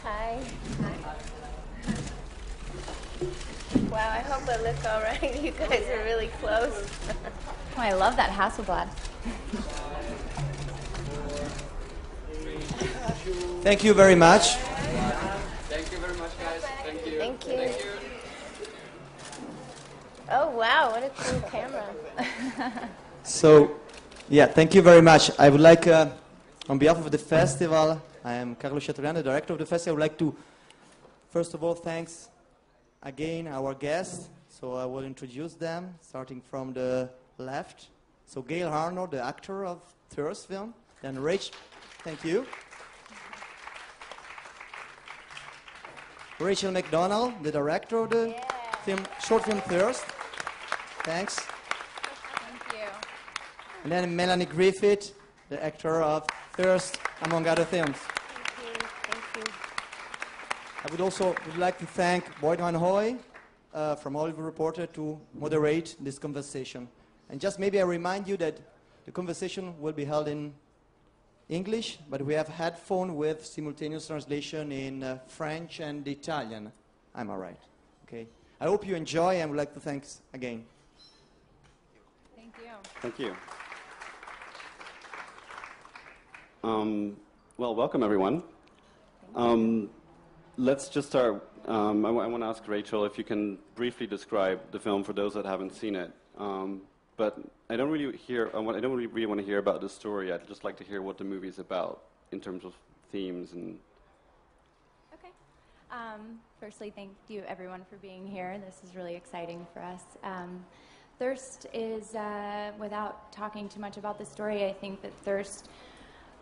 Hi. Wow, I hope I look all right. You guys are really close. Oh, I love that Hasselblad. Thank you very much. Thank you very much, guys. Thank you. Thank you. Oh, wow, what a cool camera. So, yeah, thank you very much. I would like, on behalf of the festival, I am Carlo Chateaubriand, the director of the festival. I would like to, first of all, thanks again our guests. So I will introduce them, starting from the left. So Gail Harnour, the actor of Thirst film. Then thank you. Rachel McDonald, the director of the short film Thirst. Thanks. Thank you. And then Melanie Griffith, the actor of Thirst, among other films. Thank you. I would like to thank Boyd Van Hoy from Hollywood Reporter to moderate this conversation. And just maybe I remind you that the conversation will be held in English, but we have headphone with simultaneous translation in French and Italian. Am I right? Okay. I hope you enjoy and would like to thanks again. Thank you. Thank you. Well, welcome everyone. Let's just start. I want to ask Rachel if you can briefly describe the film for those that haven't seen it. But I don't really want to hear about the story. I'd just like to hear what the movie is about in terms of themes and. Okay. Firstly, thank you everyone for being here. This is really exciting for us. Thirst is, without talking too much about the story, I think that Thirst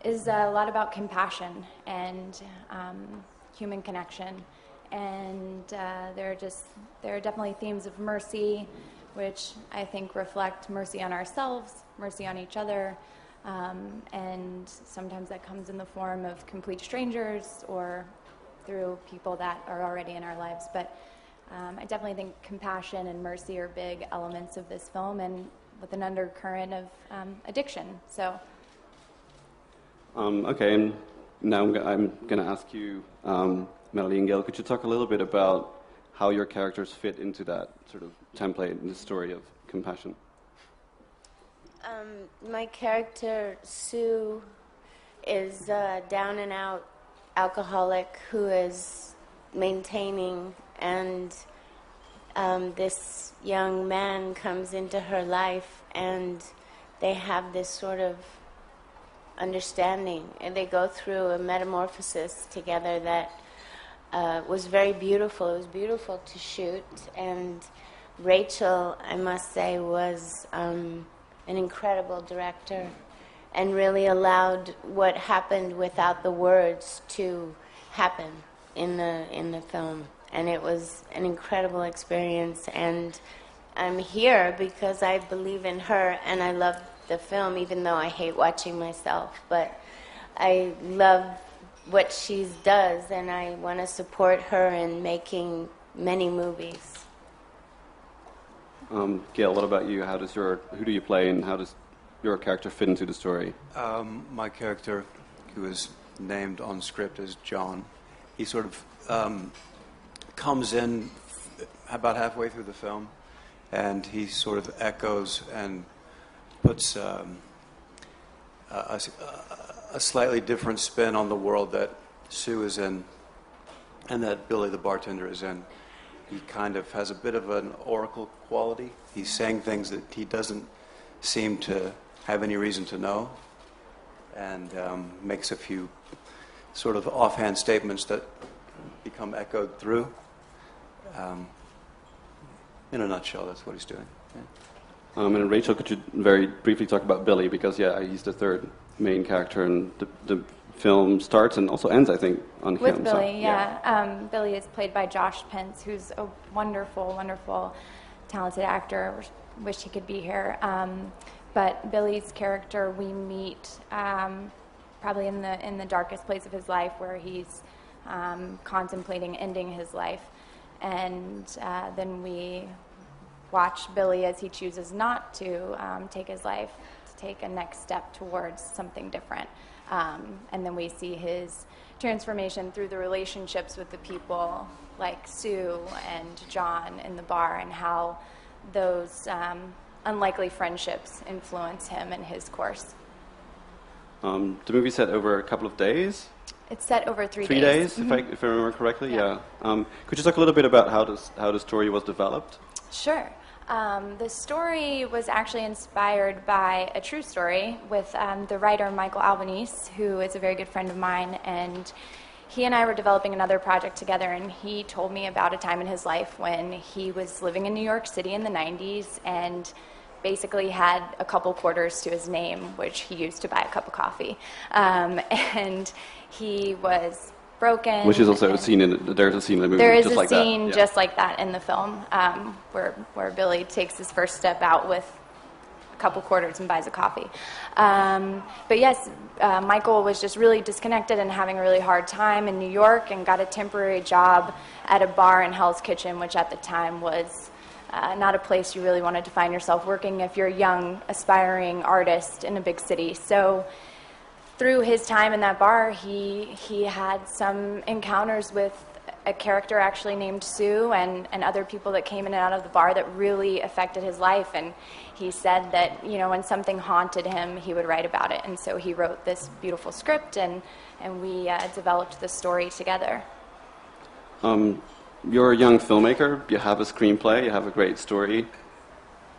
is a lot about compassion and human connection. And there are definitely themes of mercy, which I think reflect mercy on ourselves, mercy on each other, and sometimes that comes in the form of complete strangers or through people that are already in our lives. But I definitely think compassion and mercy are big elements of this film, and with an undercurrent of addiction. So. Okay, and now I'm going to ask you, Melanie and Gail, could you talk a little bit about how your characters fit into that sort of template in the story of compassion? My character, Sue, is a down-and-out alcoholic who is maintaining, and this young man comes into her life, and they have this sort of understanding, and they go through a metamorphosis together that was very beautiful. It was beautiful to shoot, and Rachel, I must say, was an incredible director and really allowed what happened without the words to happen in the film. And it was an incredible experience, and I'm here because I believe in her and I love the film, even though I hate watching myself. But I love what she does, and I want to support her in making many movies. Gail, what about you? Who do you play, and how does your character fit into the story? My character, who is named on script as John, he sort of comes in about halfway through the film, and he sort of echoes and puts a slightly different spin on the world that Sue is in and that Billy the bartender is in. He kind of has a bit of an oracle quality. He's saying things that he doesn't seem to have any reason to know, and makes a few sort of offhand statements that become echoed through. In a nutshell, that's what he's doing. Yeah. And Rachel, could you very briefly talk about Billy? Because, he's the third main character, and the film starts and also ends, I think, on him. With Billy, yeah. Billy is played by Josh Pence, who's a wonderful, wonderful, talented actor. Wish he could be here. But Billy's character, we meet probably in the darkest place of his life, where he's contemplating ending his life. And then we watch Billy as he chooses not to take his life, take a next step towards something different. And then we see his transformation through the relationships with the people like Sue and John in the bar, and how those unlikely friendships influence him and his course. The movie set over a couple of days? It's set over 3 days. 3 days, if I remember correctly, yeah. Could you talk a little bit about how the story was developed? Sure. The story was actually inspired by a true story with the writer Michael Albanese, who is a very good friend of mine, and he and I were developing another project together, and he told me about a time in his life when he was living in New York City in the 90s and basically had a couple quarters to his name, which he used to buy a cup of coffee. And he was broken. Which is also a scene there's a scene in the movie there is just a like scene that. Yeah. just like that in the film, where Billy takes his first step out with a couple quarters and buys a coffee. But yes, Michael was just really disconnected and having a really hard time in New York, and got a temporary job at a bar in Hell's Kitchen, which at the time was not a place you really wanted to find yourself working if you're a young, aspiring artist in a big city. So through his time in that bar, he had some encounters with a character actually named Sue and other people that came in and out of the bar that really affected his life. And he said that, you know, when something haunted him, he would write about it. And so he wrote this beautiful script, and we developed the story together. You're a young filmmaker, you have a screenplay, you have a great story.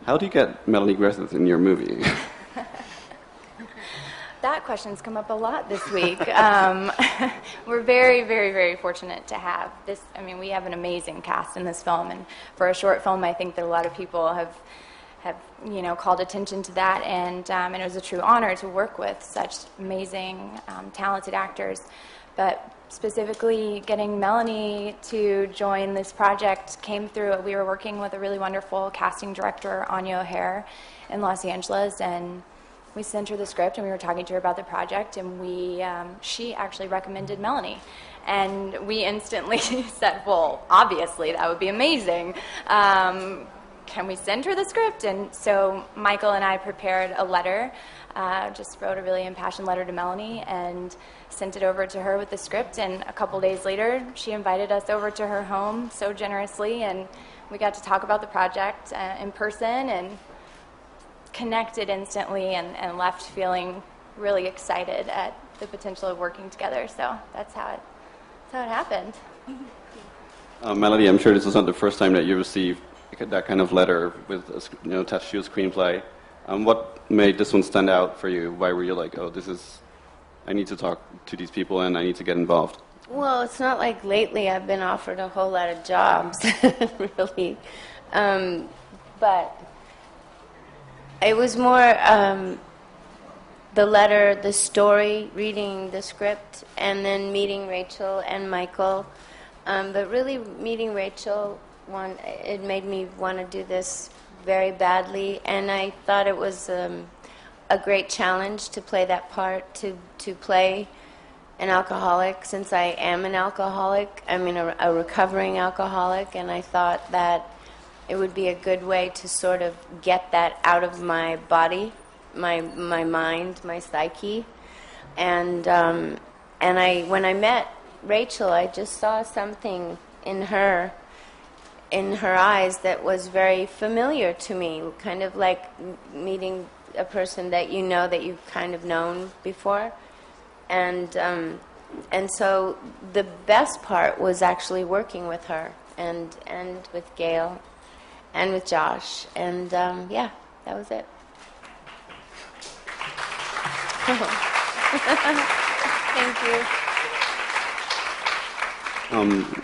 How do you get Melanie Griffith in your movie? That question's come up a lot this week. We're very, very, very fortunate to have this. I mean, we have an amazing cast in this film, and for a short film, I think that a lot of people have called attention to that, and it was a true honor to work with such amazing, talented actors. But specifically, getting Melanie to join this project came through. We were working with a really wonderful casting director, Anya O'Hare, in Los Angeles, and we sent her the script, and we were talking to her about the project, and she actually recommended Melanie. And we instantly said, well, obviously, that would be amazing. Can we send her the script? And so Michael and I prepared a letter, just wrote a really impassioned letter to Melanie, and sent it over to her with the script. And a couple days later, she invited us over to her home so generously, and we got to talk about the project in person, and connected instantly, and left feeling really excited at the potential of working together. So that's how it happened. Melody, I'm sure this was not the first time that you received that kind of letter with attached to a screenplay. What made this one stand out for you? Why were you like, oh, I need to talk to these people and I need to get involved? Well, it's not like lately I've been offered a whole lot of jobs, really. But it was more the letter, the story, reading the script, and then meeting Rachel and Michael. But really meeting Rachel, it made me want to do this very badly, and I thought it was a great challenge to play that part, to play an alcoholic, since I am an alcoholic. I mean, a recovering alcoholic, and I thought that it would be a good way to sort of get that out of my body, my mind, my psyche. And when I met Rachel, I just saw something in her eyes that was very familiar to me, kind of like meeting a person that you know, that you've kind of known before. And so the best part was actually working with her and with Gail and with Josh, and yeah, that was it. Thank you.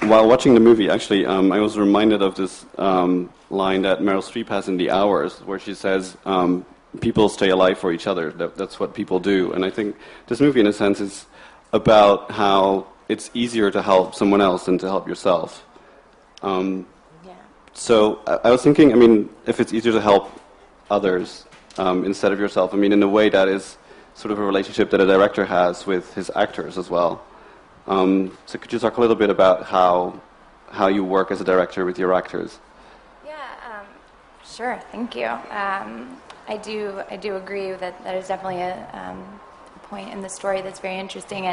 While watching the movie, actually, I was reminded of this line that Meryl Streep has in The Hours, where she says, people stay alive for each other. That's what people do. And I think this movie, in a sense, is about how it's easier to help someone else than to help yourself. So I was thinking, I mean, if it's easier to help others instead of yourself, I mean, in a way that is sort of a relationship that a director has with his actors as well. So could you talk a little bit about how you work as a director with your actors? Yeah, sure, thank you. I do agree that is definitely a point in the story that's very interesting,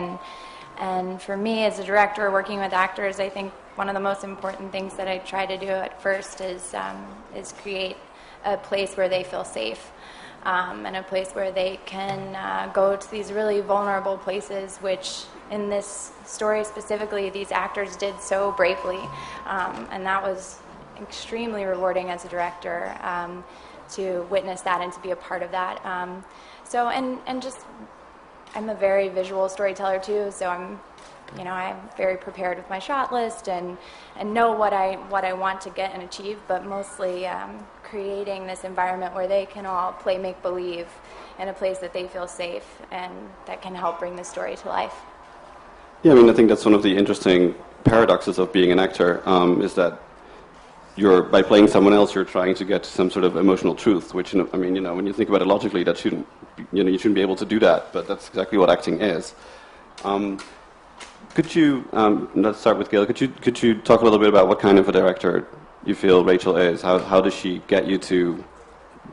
and for me as a director working with actors, I think one of the most important things that I try to do at first is create a place where they feel safe, and a place where they can go to these really vulnerable places, which in this story specifically these actors did so bravely, and that was extremely rewarding as a director, to witness that and to be a part of that. And just, I'm a very visual storyteller too, so I'm very prepared with my shot list and know what I want to get and achieve, but mostly creating this environment where they can all play make-believe in a place that they feel safe and that can help bring the story to life. Yeah, I mean, I think that's one of the interesting paradoxes of being an actor, is that by playing someone else, you're trying to get to some sort of emotional truth, which, I mean, when you think about it logically, that shouldn't, you shouldn't be able to do that, but that's exactly what acting is. Could you, let's start with Gail, could you talk a little bit about what kind of a director you feel Rachel is? How does she get you to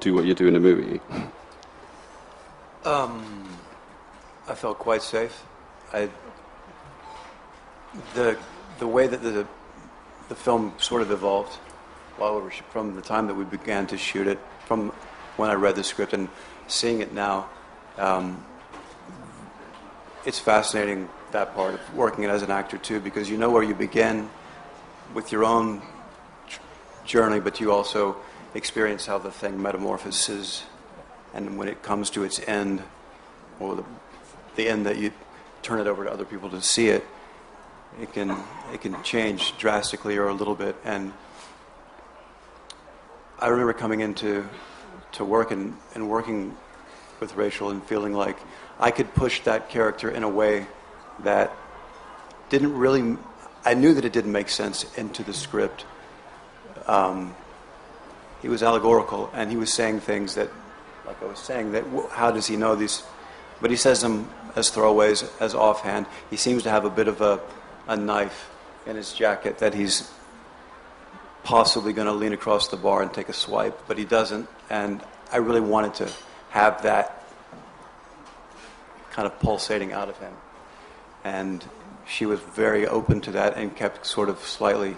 do what you do in the movie? I felt quite safe. The way that the film sort of evolved while we were from the time that we began to shoot it, from when I read the script and seeing it now, it's fascinating, that part of working it as an actor too, because you know where you begin with your own journey, but you also experience how the thing metamorphoses, and when it comes to its end, or the end that you turn it over to other people to see it, it can change drastically or a little bit. And I remember coming into work and working with Rachel and feeling like I could push that character in a way that didn't really, I knew that it didn't make sense into the script. He was allegorical, and he was saying things that, like I was saying, that how does he know these? But he says them as throwaways, as offhand. He seems to have a bit of a knife in his jacket that he's possibly going to lean across the bar and take a swipe, but he doesn't. And I really wanted to have that kind of pulsating out of him. And she was very open to that and kept sort of slightly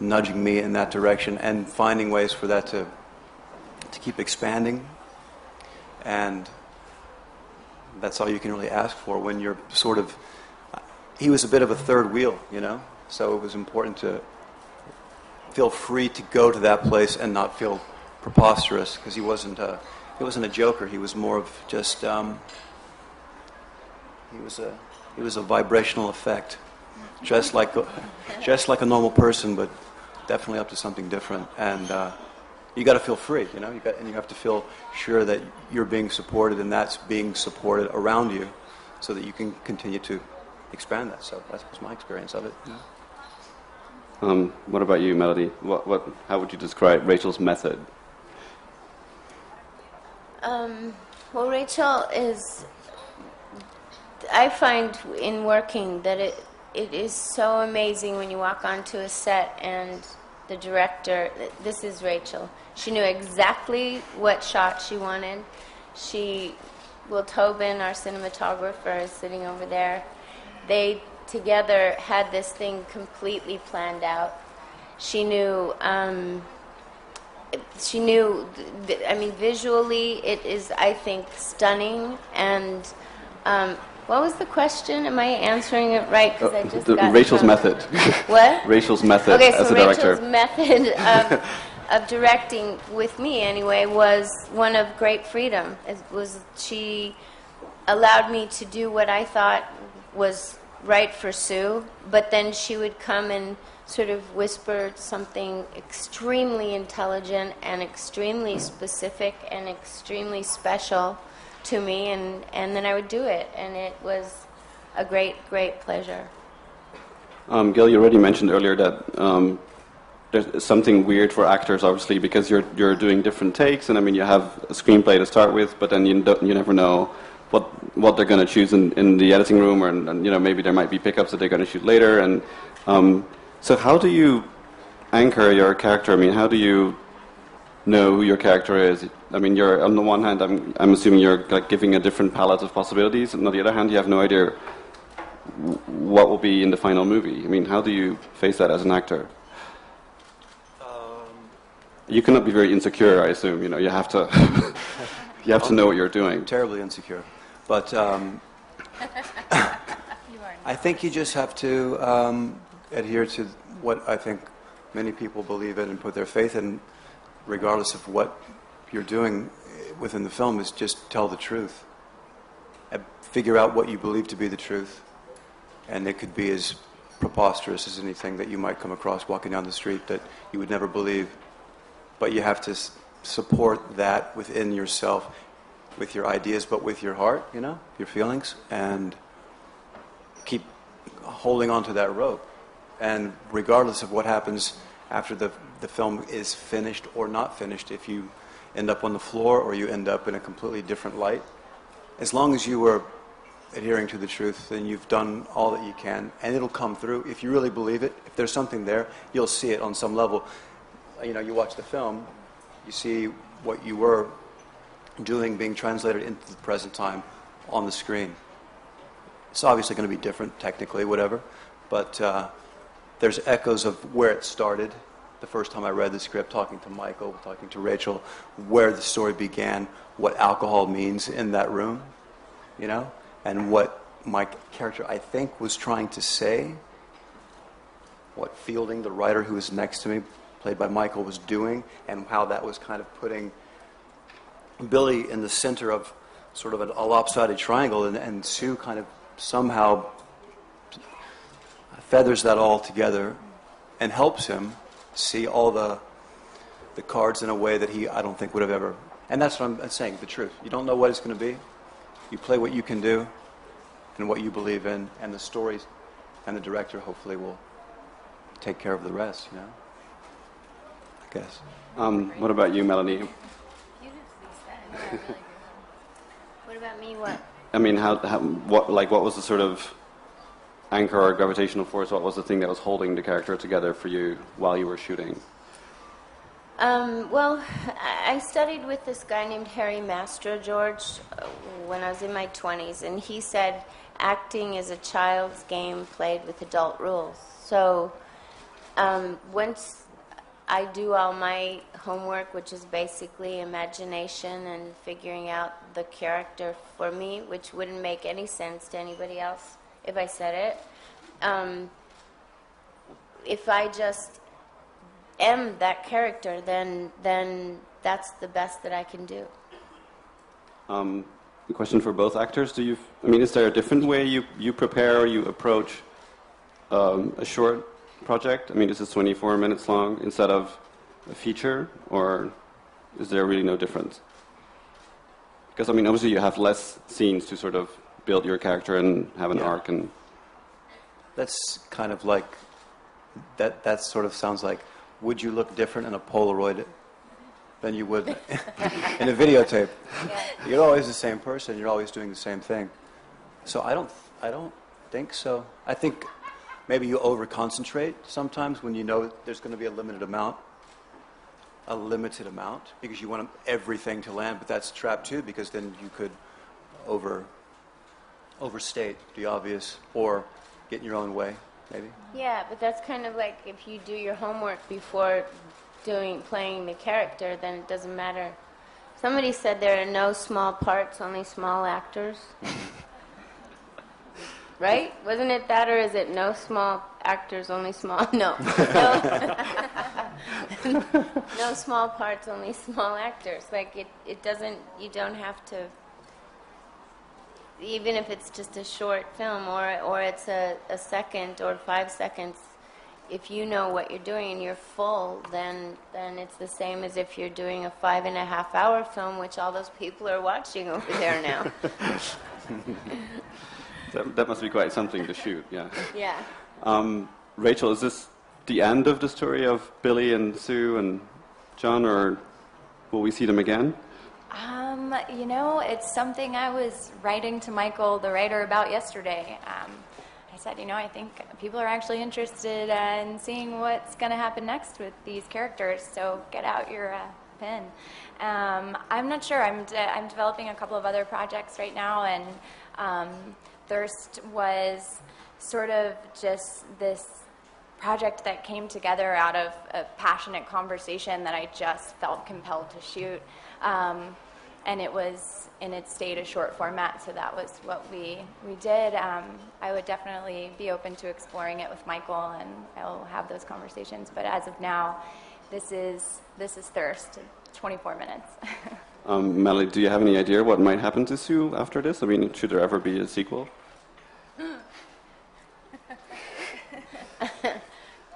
nudging me in that direction and finding ways for that to keep expanding. And that's all you can really ask for when you're sort of... He was a bit of a third wheel, so it was important to feel free to go to that place and not feel preposterous, because he wasn't a joker. He was more of just... He was a vibrational effect, just like a normal person, but definitely up to something different. And you got to feel free, and you have to feel sure that you're being supported, and that's being supported around you, so that you can continue to expand that. So that was my experience of it. What about you, Melody? How would you describe Rachel's method? Well, Rachel is... I find in working that it is so amazing when you walk onto a set and the director, this is Rachel. She knew exactly what shot she wanted. Will Tobin, our cinematographer, is sitting over there. They together had this thing completely planned out. She knew, visually it is, I think, stunning. And what was the question? Am I answering it right? Because I just got Rachel's method. What? Rachel's method as a director. Rachel's method of directing, with me anyway, was one of great freedom. She allowed me to do what I thought was right for Sue, but then she would come and sort of whisper something extremely intelligent and extremely specific and extremely special to me, and then I would do it, and it was a great, great pleasure. Gil, you already mentioned earlier that there's something weird for actors, obviously, because you're doing different takes, and I mean you have a screenplay to start with, but then you never know what they're going to choose in the editing room, or and maybe there might be pickups that they're going to shoot later, and so how do you anchor your character? I mean, how do you know who your character is. I mean, you're on the one hand, I'm assuming you're like giving a different palette of possibilities, and on the other hand, you have no idea what will be in the final movie. I mean, how do you face that as an actor? You cannot be very insecure, I assume. You know, you have to you have to know what you're doing. Terribly insecure, but I think you just have to adhere to what I think many people believe in and put their faith in, regardless of what you're doing within the film, is just tell the truth. And figure out what you believe to be the truth. And it could be as preposterous as anything that you might come across walking down the street that you would never believe. But you have to support that within yourself, with your ideas, but with your heart, you know, your feelings, and keep holding on to that rope. And regardless of what happens after the film is finished or not finished, if you end up on the floor or you end up in a completely different light, as long as you were adhering to the truth, then you've done all that you can, and it'll come through. If you really believe it, if there's something there, you'll see it on some level. You know, you watch the film, you see what you were doing being translated into the present time on the screen. It's obviously going to be different, technically, whatever, but there's echoes of where it started. The first time I read the script, talking to Michael, talking to Rachel, where the story began, what alcohol means in that room, you know, and what my character, I think, was trying to say, what Fielding, the writer who was next to me, played by Michael, was doing, and how that was kind of putting Billy in the center of sort of a lopsided triangle, and Sue kind of somehow feathers that all together and helps him see all the cards in a way that I don't think would have ever. And that's what I'm saying, the truth. You don't know what it's going to be. You play what you can do and what you believe in, and the stories and the director hopefully will take care of the rest, you know, I guess. What about you, Melanie? Beautifully said. Yeah, really good. What about me? What? I mean, what was the sort of anchor or gravitational force? What was the thing that was holding the character together for you while you were shooting? Well, I studied with this guy named Harry Mastro, George, when I was in my 20s, and he said acting is a child's game played with adult rules. So once I do all my homework, which is basically imagination and figuring out the character for me, which wouldn't make any sense to anybody else if I said it. If I just am that character, then that's the best that I can do. A question for both actors. Is there a different way you prepare or you approach a short project? I mean, this is 24 minutes long instead of a feature, or is there really no difference? Because, I mean, obviously you have less scenes to sort of build your character and have an arc. And that's kind of like, that sort of sounds like, would you look different in a Polaroid than you would in a videotape? Yeah. You're always the same person. You're always doing the same thing. So I don't think so. I think maybe you over-concentrate sometimes when you know there's going to be a limited amount, because you want everything to land. But that's a trap too, because then you could overstate the obvious or get in your own way. Maybe. Yeah, but that's kind of like if you do your homework before playing the character, then it doesn't matter. Somebody said there are no small parts, only small actors. Right? Wasn't it that, or is it no small actors, only small? No. No small parts, only small actors. Like it doesn't. You don't have to. Even if it's just a short film or it's a second or 5 seconds, if you know what you're doing and you're full, then it's the same as if you're doing a 5.5-hour film, which all those people are watching over there now. that must be quite something to shoot, yeah. Yeah. Rachel, is this the end of the story of Billy and Sue and John, or will we see them again? It's something I was writing to Michael, the writer, about yesterday. I said, I think people are actually interested in seeing what's going to happen next with these characters, so get out your in. I'm not sure. I'm developing a couple of other projects right now, and Thirst was sort of just this project that came together out of a passionate conversation that I just felt compelled to shoot. And it stayed a short format, so that was what we did. I would definitely be open to exploring it with Michael, and I'll have those conversations. But as of now, this is Thirst, 24 minutes. Melody, do you have any idea what might happen to Sue after this? I mean, should there ever be a sequel?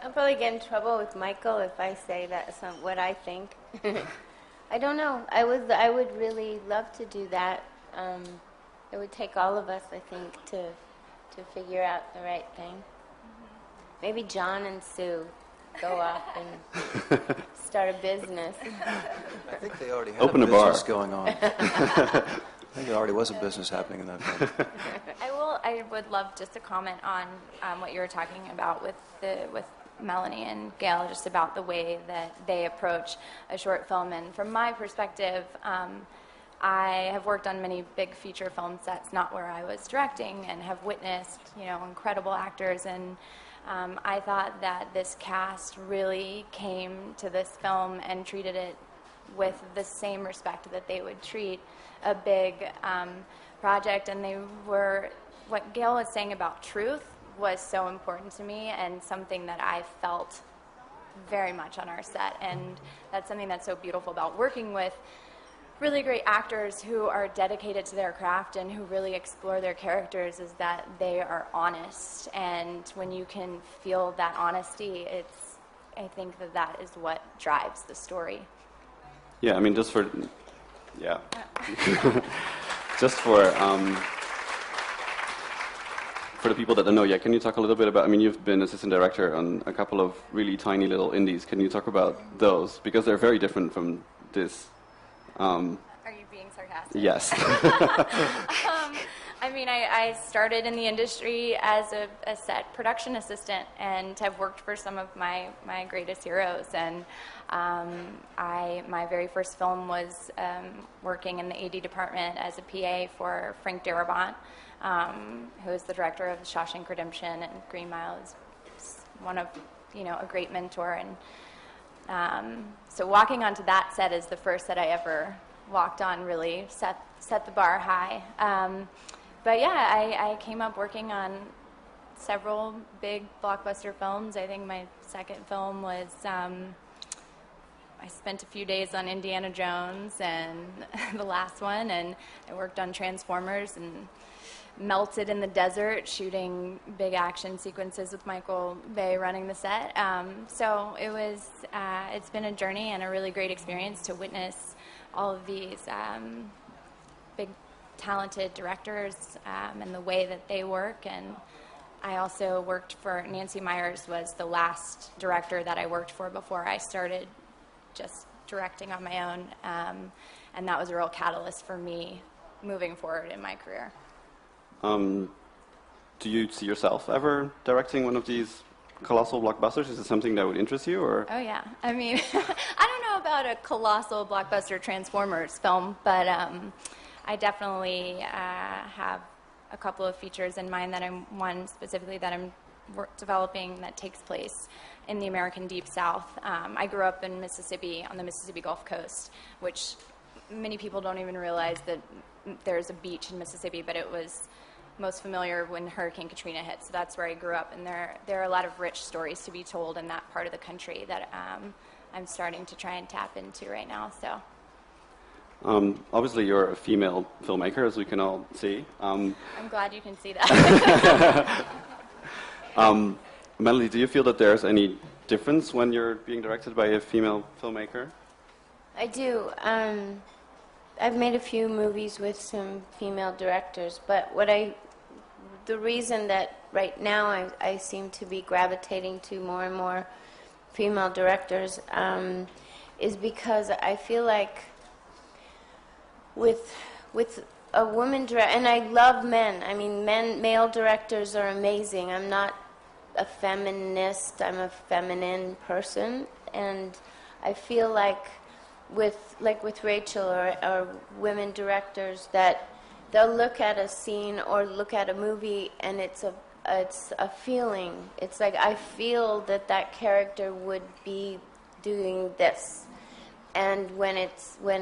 I'll probably get in trouble with Michael if I say that's not what I think. I don't know. I would really love to do that. It would take all of us, I think, to figure out the right thing. Maybe John and Sue go off and start a business. I think they already had Open a a bar. business going on. I think there already was a business happening in that film. I would love just to comment on what you were talking about with Melanie and Gail, just about the way that they approach a short film. And from my perspective, I have worked on many big feature film sets, not where I was directing, and have witnessed, incredible actors. And I thought that this cast really came to this film and treated it with the same respect that they would treat a big project. And what Gail was saying about truth was so important to me, and something that I felt very much on our set. And that's something that's so beautiful about working with really great actors who are dedicated to their craft and who really explore their characters, is that they are honest. And when you can feel that honesty, I think that is what drives the story. Yeah, I mean, just for the people that don't know yet, can you talk a little bit about, I mean, you've been assistant director on a couple of really tiny little indies. Can you talk about those? Because they're very different from this. Are you being sarcastic? Yes. I mean, I started in the industry as a set production assistant and have worked for some of my greatest heroes. And my very first film was working in the AD department as a PA for Frank Darabont, who is the director of Shawshank Redemption and Green Mile. Is one of, a great mentor. And so walking onto that set is the first set I ever walked on, really set the bar high. But yeah, I came up working on several big blockbuster films. I think my second film was, I spent a few days on Indiana Jones and the last one, and I worked on Transformers and melted in the desert shooting big action sequences with Michael Bay running the set. So it's been a journey and a really great experience to witness all of these big talented directors and the way that they work. And I also worked for, Nancy Meyers was the last director that I worked for before I started just directing on my own. And that was a real catalyst for me moving forward in my career. Do you see yourself ever directing one of these colossal blockbusters? Is it something that would interest you, or? Oh yeah, I mean, I don't know about a colossal blockbuster Transformers film, but I definitely have a couple of features in mind one specifically that I'm developing that takes place in the American Deep South. I grew up in Mississippi, on the Mississippi Gulf Coast, which many people don't even realize that there's a beach in Mississippi, but it was most familiar when Hurricane Katrina hit. So that's where I grew up, and there are a lot of rich stories to be told in that part of the country that I'm starting to try and tap into right now. So. Obviously, you're a female filmmaker, as we can all see. I'm glad you can see that. Melody, do you feel that there's any difference when you're being directed by a female filmmaker? I do. I've made a few movies with some female directors, but the reason that right now I seem to be gravitating to more and more female directors is because I feel like with a woman and I love men. I mean, male directors are amazing. I'm not a feminist. I'm a feminine person, and I feel like with Rachel or women directors, that they'll look at a scene or look at a movie and it's a feeling. It's like, I feel that character would be doing this. And when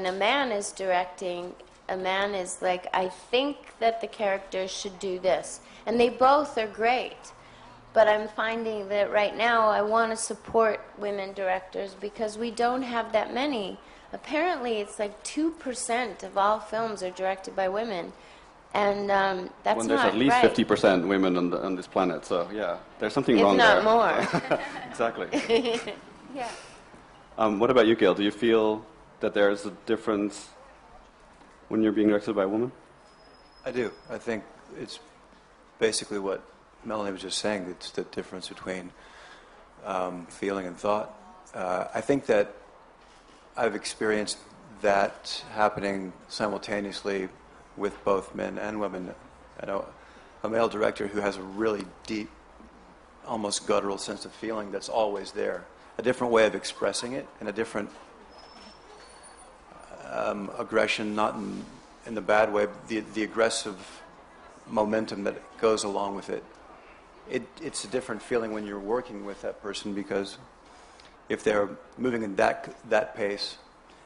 a man is directing, a man is like, I think that the character should do this. And they both are great. But I'm finding that right now I want to support women directors because we don't have that many. Apparently it's like 2% of all films are directed by women. And that's when there's not at least right. 50% women on this planet, so yeah, there's something wrong If there. not more. Exactly. Yeah. What about you, Gail? Do you feel that there's a difference when you're being directed by a woman? I do. I think it's basically what Melanie was just saying. It's the difference between feeling and thought. I think that I've experienced that happening simultaneously with both men and women. I know a male director who has a really deep, almost guttural sense of feeling that's always there. A different way of expressing it, and a different aggression, not in the bad way, the aggressive momentum that goes along with it. It's a different feeling when you're working with that person, because if they're moving in that pace,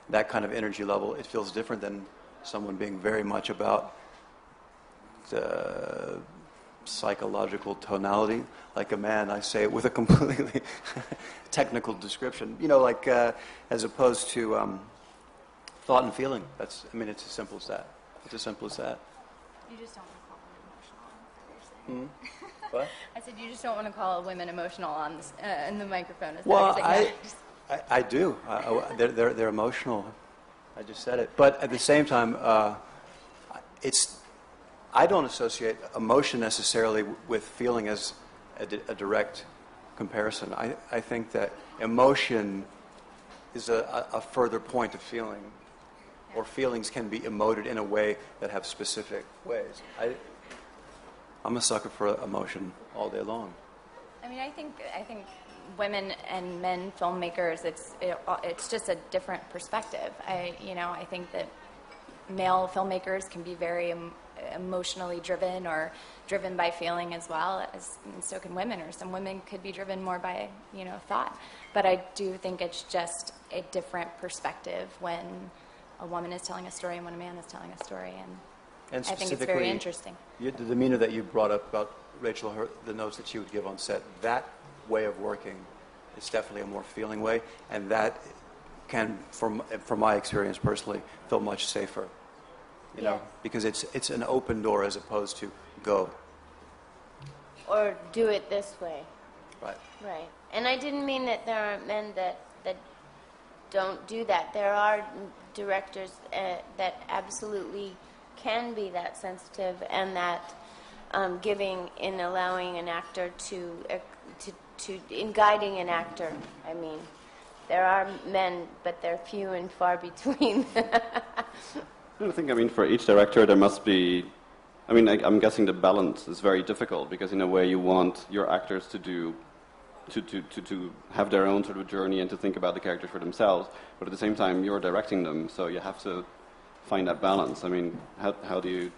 that kind of energy level, it feels different than someone being very much about the psychological tonality. Like a man, I say it with a completely technical description, like as opposed to thought and feeling. It's as simple as that. It's as simple as that. You just don't want to call women emotional. Is that what you're saying? What? I said you just don't want to call women emotional on this, in the microphone. Is that Well, what you're saying? I do. They're emotional. I just said it. But at the same time, I don't associate emotion necessarily with feeling as a direct comparison. I think that emotion is a further point of feeling, or feelings can be emoted in a way that have specific ways. I'm a sucker for emotion all day long. I think women and men filmmakers, it's just a different perspective. I think that male filmmakers can be very emotionally driven or driven by feeling as well, and so can women, or some women could be driven more by thought. But I do think it's just a different perspective when a woman is telling a story and when a man is telling a story, and I think it's very interesting. The demeanor that you brought up about Rachel, the notes that she would give on set, that way of working is definitely a more feeling way, and that can, from my experience personally, feel much safer. You know, because it's an open door as opposed to go. Or do it this way. Right. Right. And I didn't mean that there aren't men that don't do that. There are directors that absolutely can be that sensitive and that giving in allowing an actor to in guiding an actor. I mean, there are men, but they're few and far between. I think, for each director there must be, I'm guessing the balance is very difficult, because in a way you want your actors to have their own sort of journey and to think about the characters for themselves, but at the same time you're directing them, so you have to find that balance. How do you...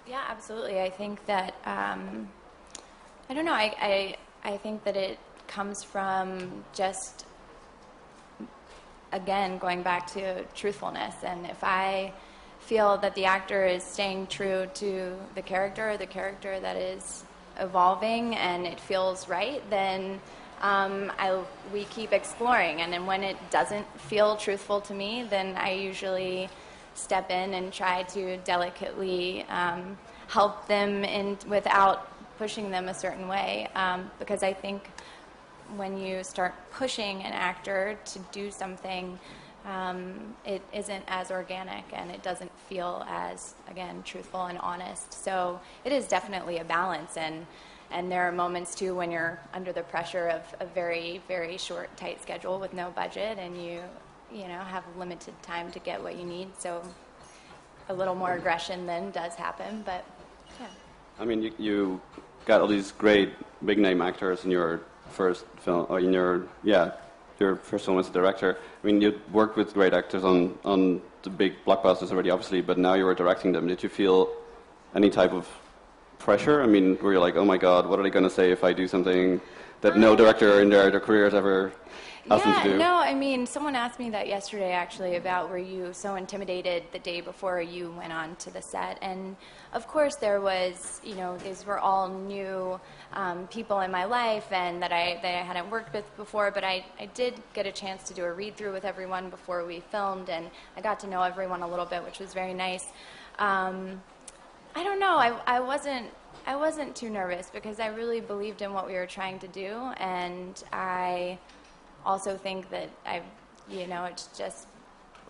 Yeah, absolutely. I think that, I don't know, I think that it comes from just, again, going back to truthfulness. And if I feel that the actor is staying true to the character that is evolving, and it feels right, then we keep exploring. And then when it doesn't feel truthful to me, then I usually step in and try to delicately help them without pushing them a certain way, because I think when you start pushing an actor to do something, it isn't as organic and it doesn't feel as, again, truthful and honest. So it is definitely a balance, and there are moments too when you're under the pressure of a very, very short, tight schedule with no budget, and you have limited time to get what you need. So a little more aggression then does happen, but yeah. You got all these great big name actors in your first film, or in your your first film as a director. I mean, you worked with great actors on the big blockbusters already, obviously, but now you were directing them. Did you feel any type of pressure? I mean, were you like, oh my God, what are they going to say if I do something that no director in their career has ever asked them to do? No, I mean, someone asked me that yesterday, actually, about were you so intimidated the day before you went on to the set? And of course there was, these were all new people in my life and that I hadn't worked with before, but I did get a chance to do a read-through with everyone before we filmed, and I got to know everyone a little bit, which was very nice. I don't know, I wasn't too nervous because I really believed in what we were trying to do, and I also think that it's just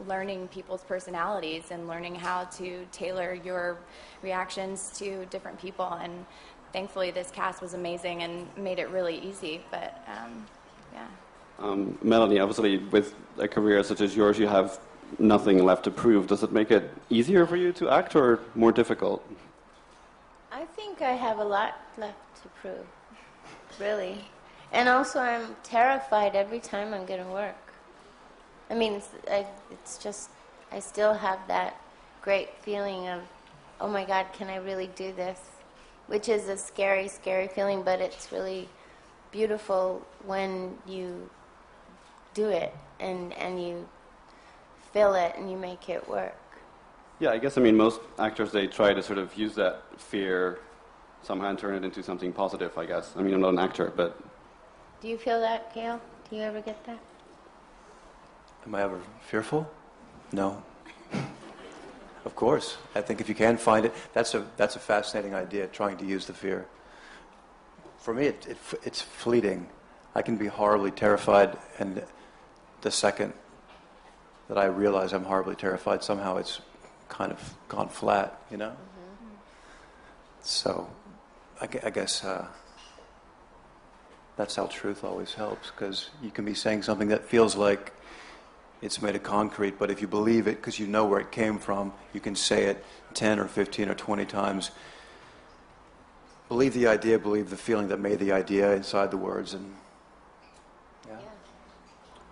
learning people's personalities and learning how to tailor your reactions to different people. And thankfully, this cast was amazing and made it really easy. But yeah. Melanie, obviously, with a career such as yours, you have nothing left to prove. Does it make it easier for you to act or more difficult? I think I have a lot left to prove, really. And also, I'm terrified every time I'm going to work. I mean, it's just, I still have that great feeling of, oh my God, can I really do this? Which is a scary, scary feeling, but it's really beautiful when you do it and you feel it and you make it work. Yeah, I guess, I mean, most actors, they try to sort of use that fear somehow and turn it into something positive, I guess. I mean, I'm not an actor, but... Do you feel that, Gail? Do you ever get that? Am I ever fearful? No. Of course. I think if you can find it, that's a fascinating idea, trying to use the fear. For me, it's fleeting. I can be horribly terrified, and the second that I realize I'm horribly terrified, somehow it's kind of gone flat, Mm-hmm. So, I guess that's how truth always helps, because you can be saying something that feels like it's made of concrete, but if you believe it because you know where it came from, you can say it 10 or 15 or 20 times. Believe the idea, believe the feeling that made the idea inside the words, and yeah.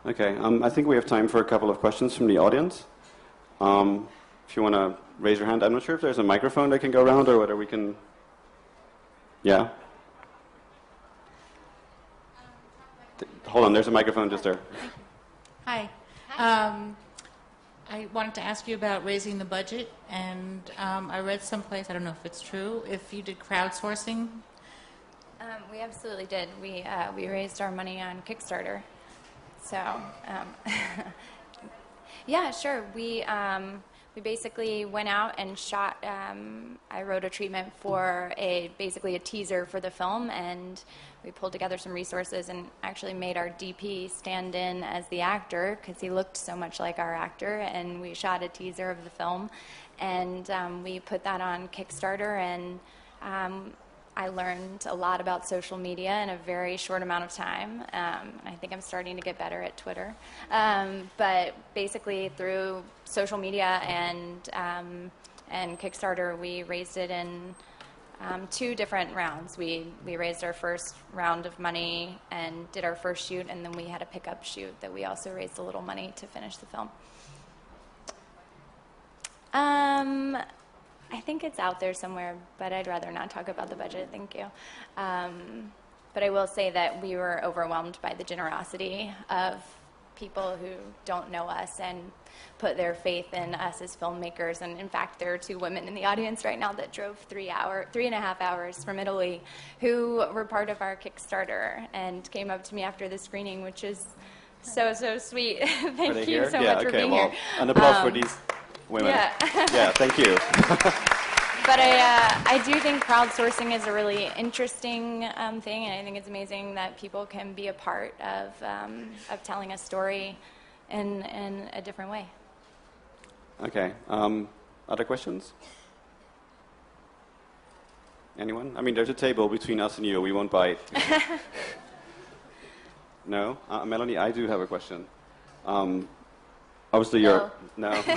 Okay, I think we have time for a couple of questions from the audience. If you want to raise your hand, I'm not sure if there's a microphone that can go around or whether we can... Yeah? Hold on, there's a microphone just there. Hi. I wanted to ask you about raising the budget, and I read someplace, I don't know if it's true, if you did crowdsourcing. We absolutely did. We raised our money on Kickstarter. So, yeah, sure. We basically went out and shot. I wrote a treatment for basically a teaser for the film, and we pulled together some resources and actually made our DP stand in as the actor because he looked so much like our actor, and we shot a teaser of the film, and we put that on Kickstarter, and I learned a lot about social media in a very short amount of time. I think I'm starting to get better at Twitter. But basically through social media and Kickstarter, we raised it in 2 different rounds. We raised our first round of money and did our first shoot, and then we had a pickup shoot that we also raised a little money to finish the film. I think it's out there somewhere, but I'd rather not talk about the budget, thank you. But I will say that we were overwhelmed by the generosity of people who don't know us and put their faith in us as filmmakers. And in fact, there are 2 women in the audience right now that drove 3.5 hours from Italy who were part of our Kickstarter and came up to me after the screening, which is so sweet. Thank you so much for being here. An applause for these women. Yeah. Yeah, thank you. But I do think crowdsourcing is a really interesting thing, and I think it's amazing that people can be a part of telling a story in a different way. Okay. Other questions? Anyone? I mean, there's a table between us and you. We won't bite. No? Melanie, I do have a question. Obviously, you're... No. Okay.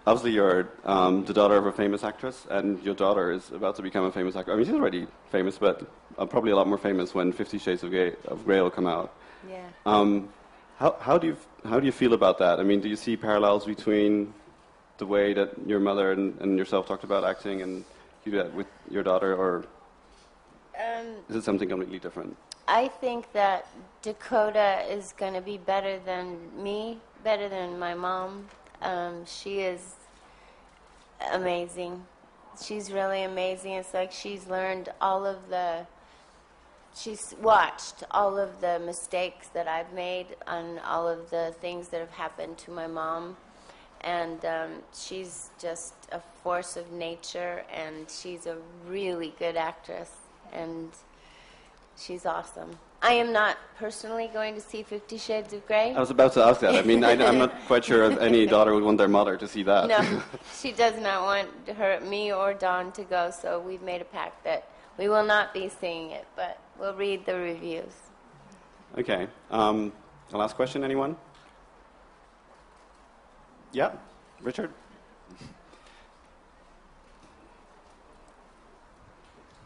obviously you're the daughter of a famous actress, and your daughter is about to become a famous actor. I mean, she's already famous, but probably a lot more famous when 50 Shades of Grey will come out. Yeah. How do you feel about that? I mean, do you see parallels between the way that your mother and yourself talked about acting and you do that with your daughter, or is it something completely different? I think that Dakota is going to be better than me, better than my mom. She is amazing. She's really amazing. It's like she's watched all of the mistakes that I've made on all of the things that have happened to my mom. And she's just a force of nature, and she's a really good actress, and she's awesome. I am not personally going to see 50 Shades of Grey. I was about to ask that. I mean, I'm not quite sure if any daughter would want their mother to see that. No, she does not want me or Dawn to go, so we've made a pact that we will not be seeing it, but we'll read the reviews. Okay. The last question, anyone? Yeah, Richard?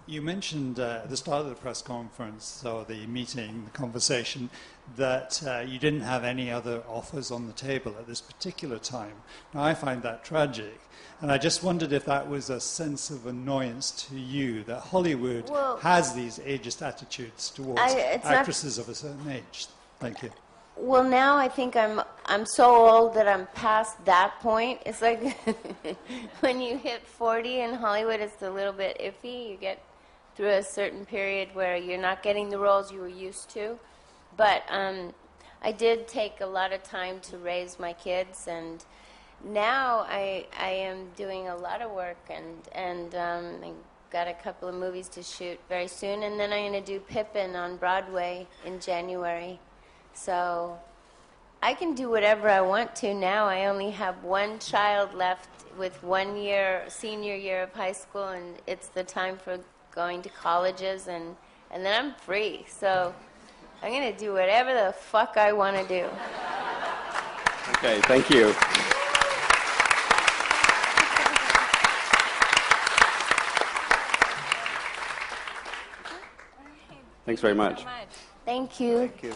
You mentioned at the start of the press conference, or the meeting, the conversation, that you didn't have any other offers on the table at this particular time. Now, I find that tragic, and I just wondered if that was a sense of annoyance to you, that Hollywood has these ageist attitudes towards actresses of a certain age. Thank you. Well, now I think I'm so old that I'm past that point. It's like when you hit 40 in Hollywood, it's a little bit iffy. You get through a certain period where you're not getting the roles you were used to. But I did take a lot of time to raise my kids, and now I am doing a lot of work, and I got a couple of movies to shoot very soon, and then I'm going to do Pippin on Broadway in January. So I can do whatever I want to now. I only have one child left with 1 year, senior year of high school, and it's the time for going to colleges, and then I'm free. So I'm going to do whatever the fuck I want to do. Okay, thank you. Thanks very much. Thank you. Thank you.